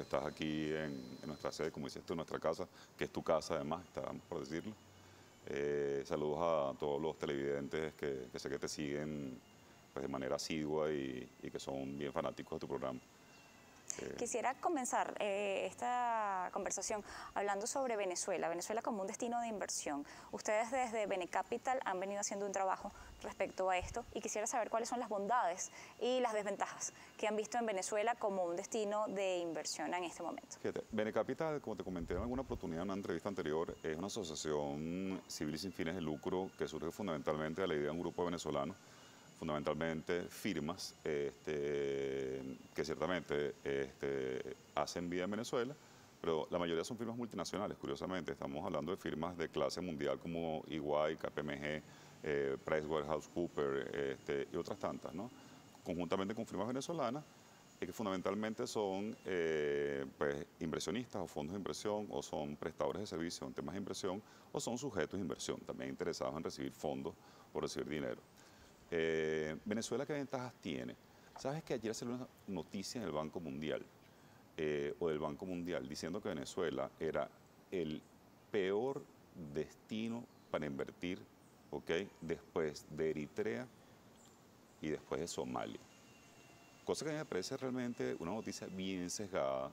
estás aquí en nuestra sede, como dices tú, en nuestra casa, que es tu casa además, estábamos por decirlo. Saludos a todos los televidentes que sé que te siguen pues, de manera asidua y que son bien fanáticos de tu programa. Quisiera comenzar esta conversación hablando sobre Venezuela, Venezuela como un destino de inversión. Ustedes desde Benecapital han venido haciendo un trabajo respecto a esto y quisiera saber cuáles son las bondades y las desventajas que han visto en Venezuela como un destino de inversión en este momento. Fíjate, Benecapital, como te comenté en alguna oportunidad en una entrevista anterior, es una asociación civil y sin fines de lucro que surge fundamentalmente de la idea de un grupo de venezolanos, fundamentalmente firmas que ciertamente hacen vida en Venezuela, pero la mayoría son firmas multinacionales, curiosamente. Estamos hablando de firmas de clase mundial como EY, KPMG, PricewaterhouseCoopers y otras tantas, ¿no? Conjuntamente con firmas venezolanas, que fundamentalmente son pues, inversionistas o fondos de inversión o son prestadores de servicios en temas de inversión o son sujetos de inversión, también interesados en recibir fondos o recibir dinero. Venezuela, ¿qué ventajas tiene? Sabes que ayer salió una noticia en el Banco Mundial o del Banco Mundial diciendo que Venezuela era el peor destino para invertir, ¿ok? Después de Eritrea y después de Somalia. Cosa que a mí me parece realmente una noticia bien sesgada.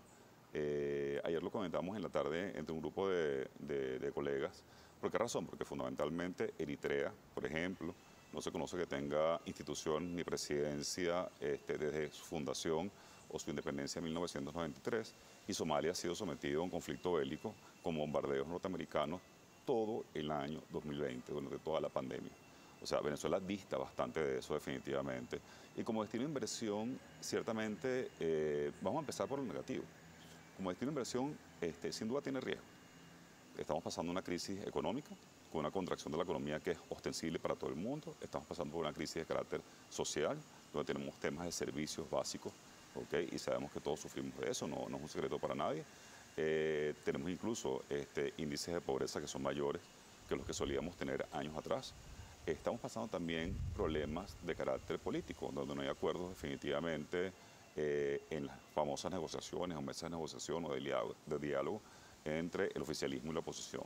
Ayer lo comentamos en la tarde entre un grupo de colegas. ¿Por qué razón? Porque fundamentalmente Eritrea, por ejemplo, no se conoce que tenga institución ni presidencia desde su fundación o su independencia en 1993, y Somalia ha sido sometido a un conflicto bélico con bombardeos norteamericanos todo el año 2020, durante toda la pandemia. O sea, Venezuela dista bastante de eso definitivamente. Y como destino de inversión, ciertamente, vamos a empezar por lo negativo. Como destino de inversión, sin duda tiene riesgo. Estamos pasando una crisis económica, con una contracción de la economía que es ostensible para todo el mundo. Estamos pasando por una crisis de carácter social, donde tenemos temas de servicios básicos, ¿okay? Y sabemos que todos sufrimos de eso, no es un secreto para nadie. Tenemos incluso índices de pobreza que son mayores que los que solíamos tener años atrás. Estamos pasando también problemas de carácter político, donde no hay acuerdos definitivamente en las famosas negociaciones o mesas de negociación o de diálogo entre el oficialismo y la oposición.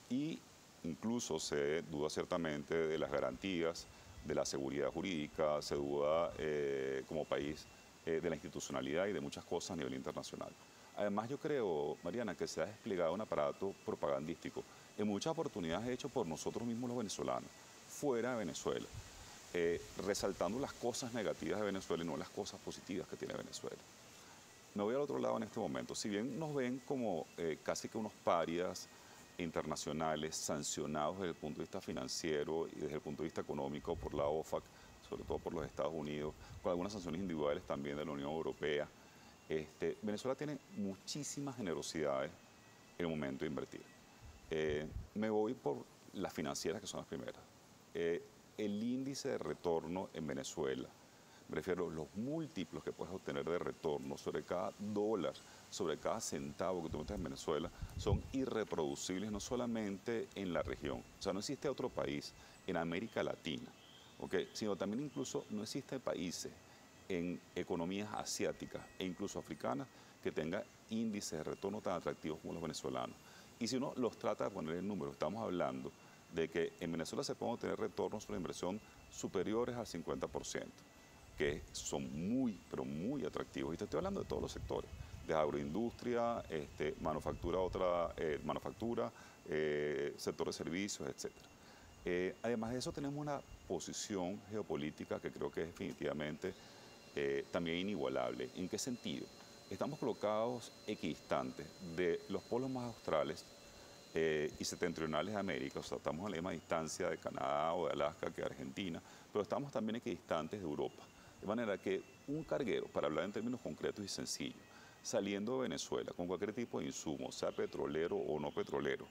Y incluso se duda ciertamente de las garantías, de la seguridad jurídica, se duda como país de la institucionalidad y de muchas cosas a nivel internacional. Además, yo creo, Mariana, que se ha desplegado un aparato propagandístico en muchas oportunidades hecho por nosotros mismos los venezolanos, fuera de Venezuela, resaltando las cosas negativas de Venezuela y no las cosas positivas que tiene Venezuela. Me voy al otro lado en este momento. Si bien nos ven como casi que unos parias internacionales sancionados desde el punto de vista financiero y desde el punto de vista económico por la OFAC, sobre todo por los Estados Unidos, con algunas sanciones individuales también de la Unión Europea, Venezuela tiene muchísimas generosidades en el momento de invertir. Me voy por las financieras, que son las primeras. El índice de retorno en Venezuela, me refiero a los múltiplos que puedes obtener de retorno sobre cada dólar, sobre cada centavo que tú metes en Venezuela, son irreproducibles no solamente en la región. O sea, no existe otro país en América Latina, ¿okay? Sino también incluso no existe países en economías asiáticas e incluso africanas que tengan índices de retorno tan atractivos como los venezolanos. Y si uno los trata de poner en números, estamos hablando de que en Venezuela se pueden obtener retornos sobre inversión superiores al 50%, que son muy, pero muy atractivos. Y te estoy hablando de todos los sectores, de agroindustria, manufactura, sector de servicios, etc. Además de eso, tenemos una posición geopolítica que creo que es definitivamente también inigualable. ¿En qué sentido? Estamos colocados equidistantes de los polos más australes y septentrionales de América, o sea, estamos a la misma distancia de Canadá o de Alaska que de Argentina, pero estamos también equidistantes de Europa. De manera que un carguero, para hablar en términos concretos y sencillos, saliendo de Venezuela con cualquier tipo de insumo, sea petrolero o no petrolero,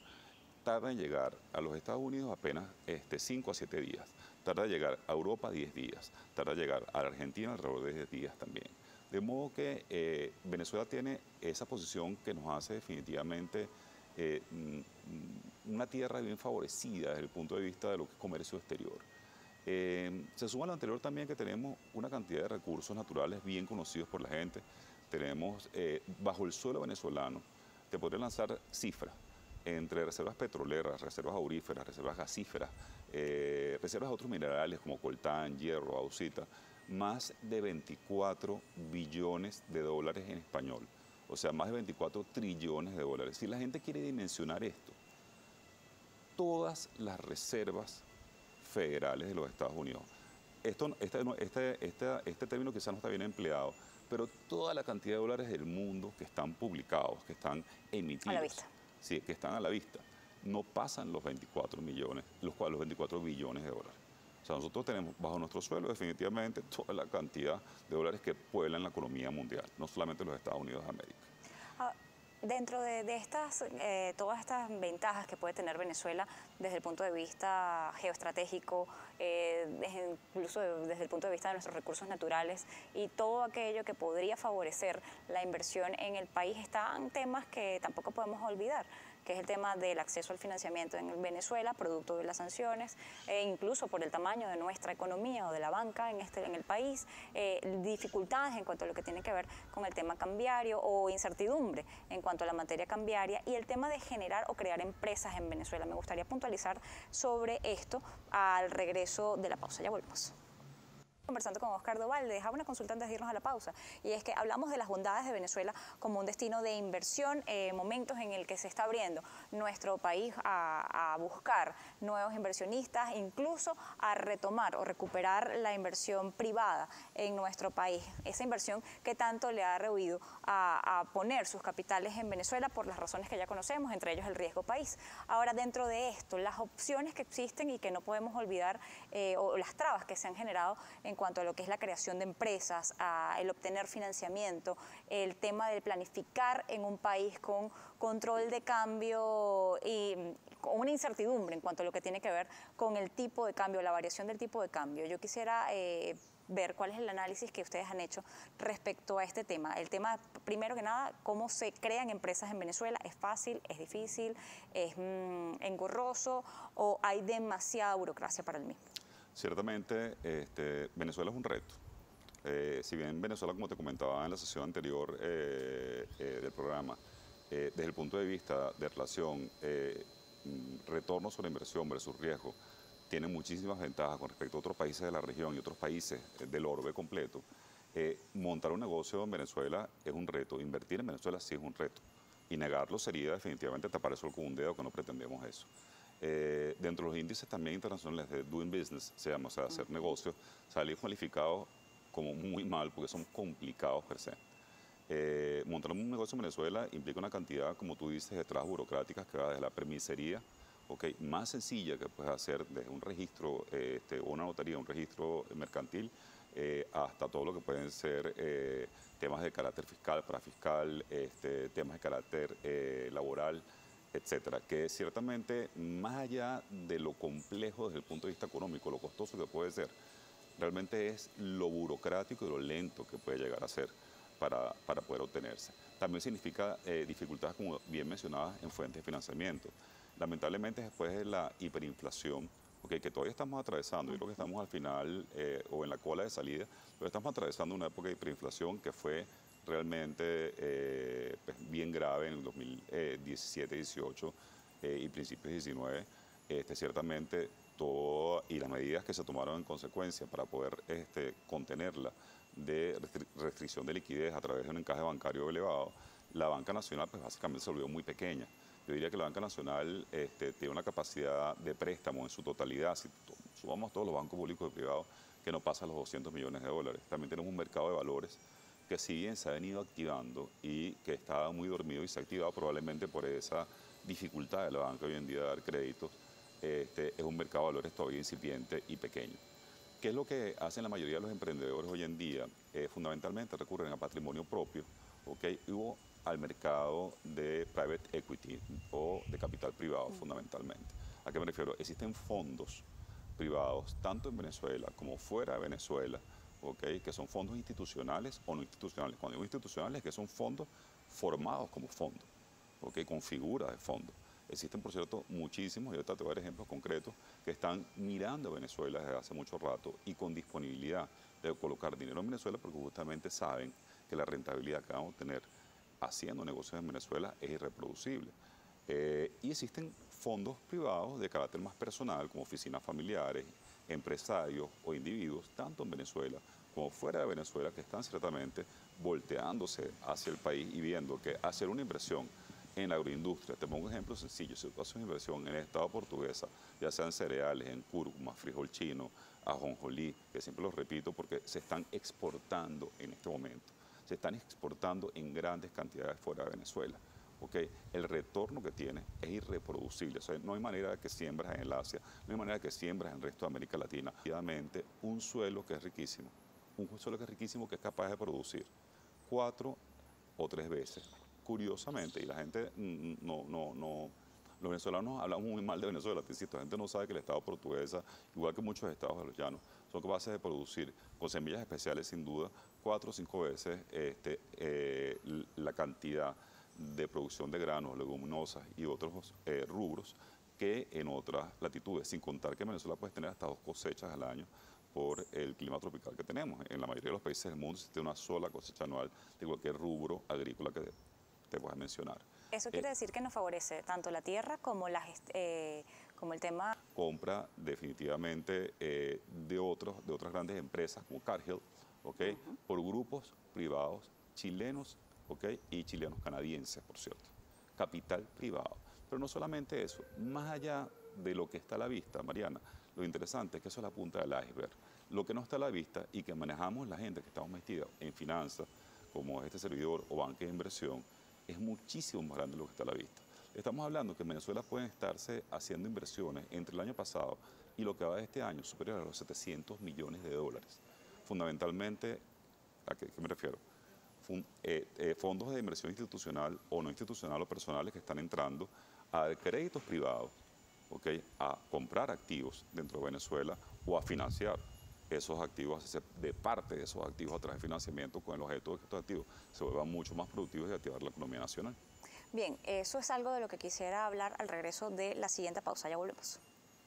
tarda en llegar a los Estados Unidos apenas 5 a 7 días, tarda en llegar a Europa 10 días, tarda en llegar a la Argentina alrededor de 10 días también. De modo que Venezuela tiene esa posición que nos hace definitivamente una tierra bien favorecida desde el punto de vista de lo que es comercio exterior. Se suma a lo anterior también que tenemos una cantidad de recursos naturales bien conocidos por la gente. Tenemos, bajo el suelo venezolano, te podría lanzar cifras entre reservas petroleras, reservas auríferas, reservas gasíferas, reservas de otros minerales como coltán, hierro, bauxita, más de 24 billones de dólares en español. O sea, más de 24 trillones de dólares. Si la gente quiere dimensionar esto, todas las reservas federales de los Estados Unidos, este término quizás no está bien empleado, pero toda la cantidad de dólares del mundo que están publicados, que están emitidos, a la vista. Sí, que están a la vista, no pasan los 24 millones, los 24 billones de dólares. O sea, nosotros tenemos bajo nuestro suelo definitivamente toda la cantidad de dólares que pueblan la economía mundial, no solamente los Estados Unidos de América. Dentro de estas, todas estas ventajas que puede tener Venezuela desde el punto de vista geoestratégico, incluso desde el punto de vista de nuestros recursos naturales y todo aquello que podría favorecer la inversión en el país, están temas que tampoco podemos olvidar, que es el tema del acceso al financiamiento en Venezuela, producto de las sanciones, e incluso por el tamaño de nuestra economía o de la banca en el país, dificultades en cuanto a lo que tiene que ver con el tema cambiario o incertidumbre en cuanto a la materia cambiaria y el tema de generar o crear empresas en Venezuela. Me gustaría puntualizar sobre esto al regreso de la pausa. Ya volvemos. Conversando con Oscar Doval, dejaba una consulta antes de irnos a la pausa, y es que hablamos de las bondades de Venezuela como un destino de inversión, momentos en el que se está abriendo nuestro país a buscar nuevos inversionistas, incluso a retomar o recuperar la inversión privada en nuestro país, esa inversión que tanto le ha rehuido a poner sus capitales en Venezuela por las razones que ya conocemos, entre ellos el riesgo país. Ahora, dentro de esto, las opciones que existen y que no podemos olvidar, o las trabas que se han generado en cuanto a lo que es la creación de empresas, el obtener financiamiento, el tema de planificar en un país con control de cambio y con una incertidumbre en cuanto a lo que tiene que ver con el tipo de cambio, la variación del tipo de cambio. Yo quisiera ver cuál es el análisis que ustedes han hecho respecto a este tema. El tema, primero que nada, cómo se crean empresas en Venezuela. ¿Es fácil? ¿Es difícil? ¿Es engorroso? ¿O hay demasiada burocracia para el mismo? Ciertamente, Venezuela es un reto. Si bien Venezuela, como te comentaba en la sesión anterior del programa, desde el punto de vista de relación retorno sobre inversión versus riesgo, tiene muchísimas ventajas con respecto a otros países de la región y otros países del orbe completo. Montar un negocio en Venezuela es un reto, invertir en Venezuela sí es un reto, y negarlo sería definitivamente tapar el sol con un dedo, que no pretendemos eso. Dentro de los índices también internacionales de Doing Business, se llama, o sea, hacer negocios, salir cualificados como muy mal porque son complicados per se. Montar un negocio en Venezuela implica una cantidad, como tú dices, de trabas burocráticas que va desde la permisería, más sencilla que puedes hacer desde un registro, una notaría, un registro mercantil, hasta todo lo que pueden ser temas de carácter fiscal, parafiscal, temas de carácter laboral, etcétera, que ciertamente, más allá de lo complejo desde el punto de vista económico, lo costoso que puede ser, realmente es lo burocrático y lo lento que puede llegar a ser para poder obtenerse. También significa dificultades, como bien mencionadas, en fuentes de financiamiento. Lamentablemente, después de la hiperinflación, que todavía estamos atravesando, yo creo que estamos al final o en la cola de salida, pero estamos atravesando una época de hiperinflación que fue realmente pues, bien grave en el 2017, 18 y principios 19. Ciertamente todo y las medidas que se tomaron en consecuencia para poder contenerla de restricción de liquidez a través de un encaje bancario elevado, la banca nacional pues básicamente se volvió muy pequeña. Yo diría que la banca nacional tiene una capacidad de préstamo en su totalidad, si sumamos todos los bancos públicos y privados, que no pasa los 200 millones de dólares. También tenemos un mercado de valores que si bien se ha venido activando y que estaba muy dormido y se ha activado probablemente por esa dificultad de la banca hoy en día de dar créditos, es un mercado de valores todavía incipiente y pequeño. ¿Qué es lo que hacen la mayoría de los emprendedores hoy en día? Fundamentalmente recurren a patrimonio propio, o al mercado de private equity o de capital privado fundamentalmente. ¿A qué me refiero? Existen fondos privados, tanto en Venezuela como fuera de Venezuela, que son fondos institucionales o no institucionales. Cuando digo institucionales, es que son fondos formados como fondos, con figuras de fondos. Existen, por cierto, muchísimos, y ahorita te voy a dar ejemplos concretos, que están mirando a Venezuela desde hace mucho rato y con disponibilidad de colocar dinero en Venezuela porque justamente saben que la rentabilidad que van a obtener haciendo negocios en Venezuela es irreproducible. Y existen fondos privados de carácter más personal, como oficinas familiares, empresarios o individuos, tanto en Venezuela como fuera de Venezuela, que están ciertamente volteándose hacia el país y viendo que hacer una inversión en la agroindustria, te pongo un ejemplo sencillo, si tú haces una inversión en el estado portuguesa, ya sean cereales, en cúrcuma, frijol chino, ajonjolí, que siempre lo repito porque se están exportando en este momento, se están exportando en grandes cantidades fuera de Venezuela. ¿Okay? El retorno que tiene es irreproducible. O sea, no hay manera de que siembras en el Asia, no hay manera de que siembras en el resto de América Latina. Obviamente, un suelo que es riquísimo, que es capaz de producir 4 o 3 veces. Curiosamente, y la gente los venezolanos hablamos muy mal de Venezuela, te insisto, la gente no sabe que el Estado portuguesa, igual que muchos estados de los llanos, son capaces de producir con semillas especiales sin duda 4 o 5 veces la cantidad de producción de granos, leguminosas y otros rubros que en otras latitudes, sin contar que en Venezuela puedes tener hasta 2 cosechas al año por el clima tropical que tenemos. En la mayoría de los países del mundo existe una sola cosecha anual de cualquier rubro agrícola que te puedas mencionar. Eso quiere decir que nos favorece tanto la tierra como, como el tema... Compra definitivamente de otras grandes empresas como Cargill, ¿okay? Por grupos privados chilenos, ¿okay? Y chilenos canadienses, por cierto. Capital privado. Pero no solamente eso, más allá de lo que está a la vista, Mariana, lo interesante es que eso es la punta del iceberg. Lo que no está a la vista y que manejamos la gente que estamos metidos en finanzas, como este servidor o banca de inversión, es muchísimo más grande de lo que está a la vista. Estamos hablando que en Venezuela pueden estarse haciendo inversiones entre el año pasado y lo que va de este año superior a los 700 millones de dólares. Fundamentalmente, ¿a qué me refiero? Fondos de inversión institucional o no institucional o personales que están entrando a dar créditos privados, ¿okay? A comprar activos dentro de Venezuela o a financiar esos activos, de parte de esos activos a través de financiamiento con el objeto de que estos activos se vuelvan mucho más productivos y activar la economía nacional. Bien, eso es algo de lo que quisiera hablar al regreso de la siguiente pausa. Ya volvemos.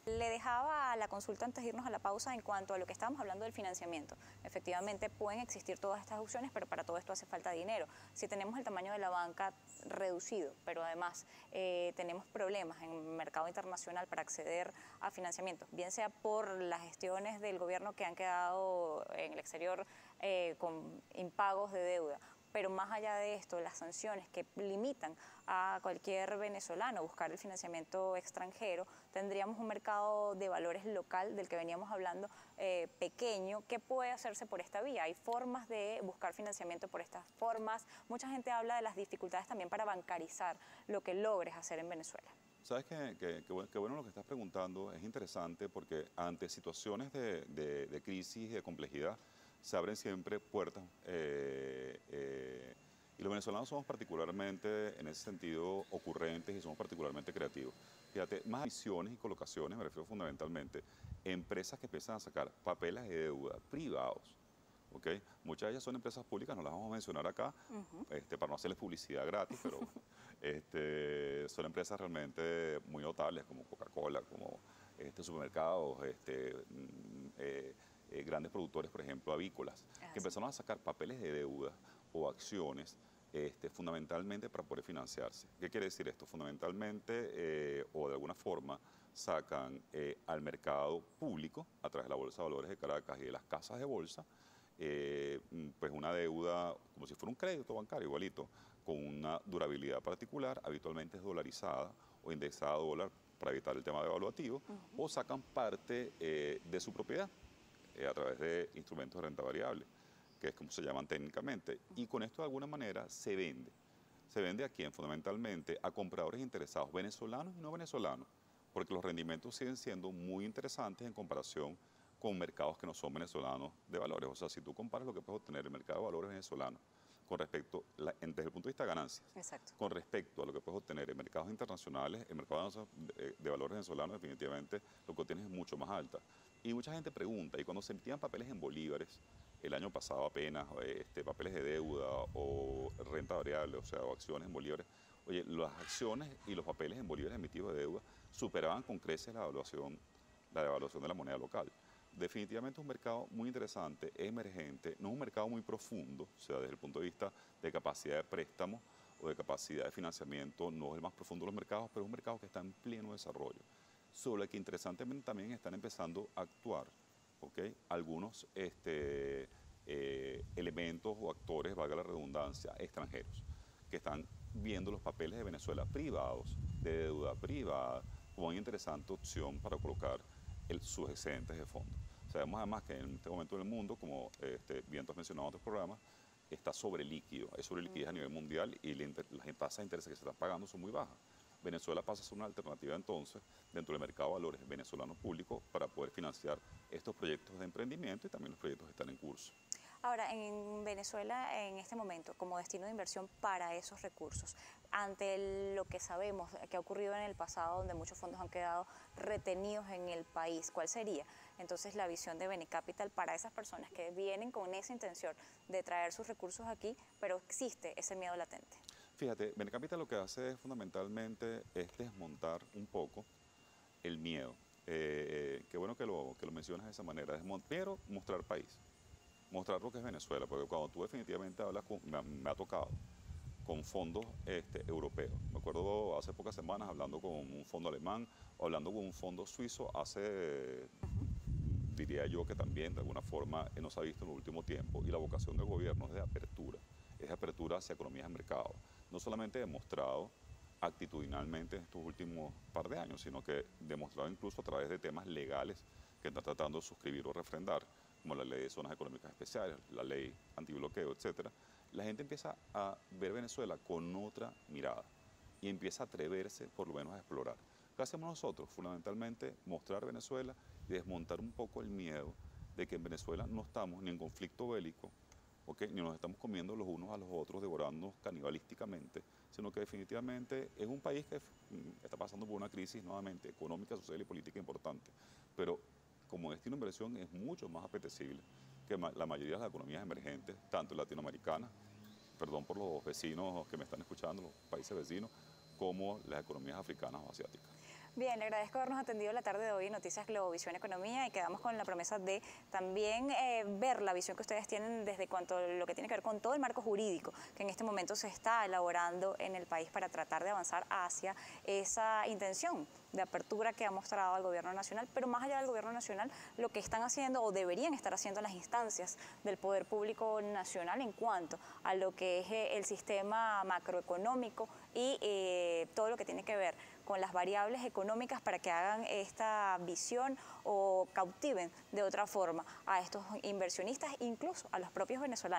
Le dejaba la consulta antes de irnos a la pausa en cuanto a lo que estábamos hablando del financiamiento. Efectivamente pueden existir todas estas opciones, pero para todo esto hace falta dinero. Si tenemos el tamaño de la banca reducido, pero además tenemos problemas en el mercado internacional para acceder a financiamiento, bien sea por las gestiones del gobierno que han quedado en el exterior con impagos de deuda, pero más allá de esto, las sanciones que limitan a cualquier venezolano a buscar el financiamiento extranjero, tendríamos un mercado de valores local del que veníamos hablando pequeño. ¿Qué puede hacerse por esta vía? Hay formas de buscar financiamiento por estas formas. Mucha gente habla de las dificultades también para bancarizar lo que logres hacer en Venezuela. Sabes que bueno lo que estás preguntando, es interesante porque ante situaciones de crisis y de complejidad, se abren siempre puertas y los venezolanos somos particularmente, en ese sentido, ocurrentes y somos particularmente creativos. Fíjate, más visiones y colocaciones, me refiero fundamentalmente, empresas que empiezan a sacar papeles de deuda privados, ¿okay? Muchas de ellas son empresas públicas, no las vamos a mencionar acá, para no hacerles publicidad gratis, pero son empresas realmente muy notables, como Coca-Cola, como supermercados, grandes productores, por ejemplo, avícolas, que empezaron a sacar papeles de deuda o acciones fundamentalmente para poder financiarse. ¿Qué quiere decir esto? Fundamentalmente, o de alguna forma, sacan al mercado público, a través de la Bolsa de Valores de Caracas y de las casas de bolsa, pues una deuda como si fuera un crédito bancario igualito, con una durabilidad particular, habitualmente es dolarizada o indexada a dólar para evitar el tema devaluativo, o sacan parte de su propiedad a través de instrumentos de renta variable, que es como se llaman técnicamente, y con esto de alguna manera se vende. Se vende a quién? Fundamentalmente a compradores interesados, venezolanos y no venezolanos, porque los rendimientos siguen siendo muy interesantes en comparación con mercados que no son venezolanos de valores. O sea, si tú comparas lo que puedes obtener en el mercado de valores venezolano con respecto, desde el punto de vista de ganancias, exacto, con respecto a lo que puedes obtener en mercados internacionales, en mercados de valores venezolanos, definitivamente lo que obtienes es mucho más alta. Y mucha gente pregunta, y cuando se emitían papeles en bolívares, el año pasado apenas, papeles de deuda o renta variable, o sea, o acciones en bolívares, oye, las acciones y los papeles en bolívares emitidos de deuda superaban con creces la devaluación de la moneda local. definitivamente es un mercado muy interesante, emergente, no es un mercado muy profundo, o sea, desde el punto de vista de capacidad de préstamo o de capacidad de financiamiento, no es el más profundo de los mercados, pero es un mercado que está en pleno desarrollo, sobre el que interesantemente también están empezando a actuar, ¿ok? Algunos elementos o actores, valga la redundancia, extranjeros, que están viendo los papeles de Venezuela privados, de deuda privada, como una interesante opción para colocar sus excedentes de fondo. Sabemos además que en este momento en el mundo, como bien tú has mencionado en otros programas, está sobre líquido, hay sobre liquidez a nivel mundial y las tasas de interés que se están pagando son muy bajas. Venezuela pasa a ser una alternativa entonces dentro del mercado de valores venezolano público para poder financiar estos proyectos de emprendimiento y también los proyectos que están en curso. Ahora, en Venezuela, en este momento, como destino de inversión para esos recursos, ante lo que sabemos que ha ocurrido en el pasado, donde muchos fondos han quedado retenidos en el país, ¿cuál sería entonces la visión de Benecapital para esas personas que vienen con esa intención de traer sus recursos aquí, pero existe ese miedo latente? Fíjate, Benecapital lo que hace es fundamentalmente es desmontar un poco el miedo. Qué bueno que lo mencionas de esa manera, pero mostrar país, mostrar lo que es Venezuela, porque cuando tú definitivamente hablas me ha tocado con fondos europeos. Me acuerdo hace pocas semanas hablando con un fondo alemán, o hablando con un fondo suizo, diría yo que también de alguna forma no se ha visto en el último tiempo, y la vocación del gobierno es de apertura hacia economías de mercado. No solamente demostrado actitudinalmente en estos últimos par de años, sino que demostrado incluso a través de temas legales que está tratando de suscribir o refrendar, como la ley de zonas económicas especiales, la ley antibloqueo, etcétera. La gente empieza a ver Venezuela con otra mirada y empieza a atreverse por lo menos a explorar. ¿Qué hacemos nosotros? Fundamentalmente mostrar Venezuela y desmontar un poco el miedo de que en Venezuela no estamos ni en conflicto bélico, ¿okay? Ni nos estamos comiendo los unos a los otros, devorándonos canibalísticamente, sino que definitivamente es un país que está pasando por una crisis nuevamente económica, social y política importante, pero como destino de inversión es mucho más apetecible que la mayoría de las economías emergentes, tanto latinoamericanas, perdón por los vecinos que me están escuchando, los países vecinos, como las economías africanas o asiáticas. Bien, le agradezco habernos atendido la tarde de hoy en Noticias Globovisión Economía, y quedamos con la promesa de también ver la visión que ustedes tienen desde cuanto a lo que tiene que ver con todo el marco jurídico que en este momento se está elaborando en el país para tratar de avanzar hacia esa intención de apertura que ha mostrado el gobierno nacional, pero más allá del gobierno nacional, lo que están haciendo o deberían estar haciendo las instancias del poder público nacional en cuanto a lo que es el sistema macroeconómico y todo lo que tiene que ver con las variables económicas para que hagan esta visión o cautiven de otra forma a estos inversionistas, incluso a los propios venezolanos.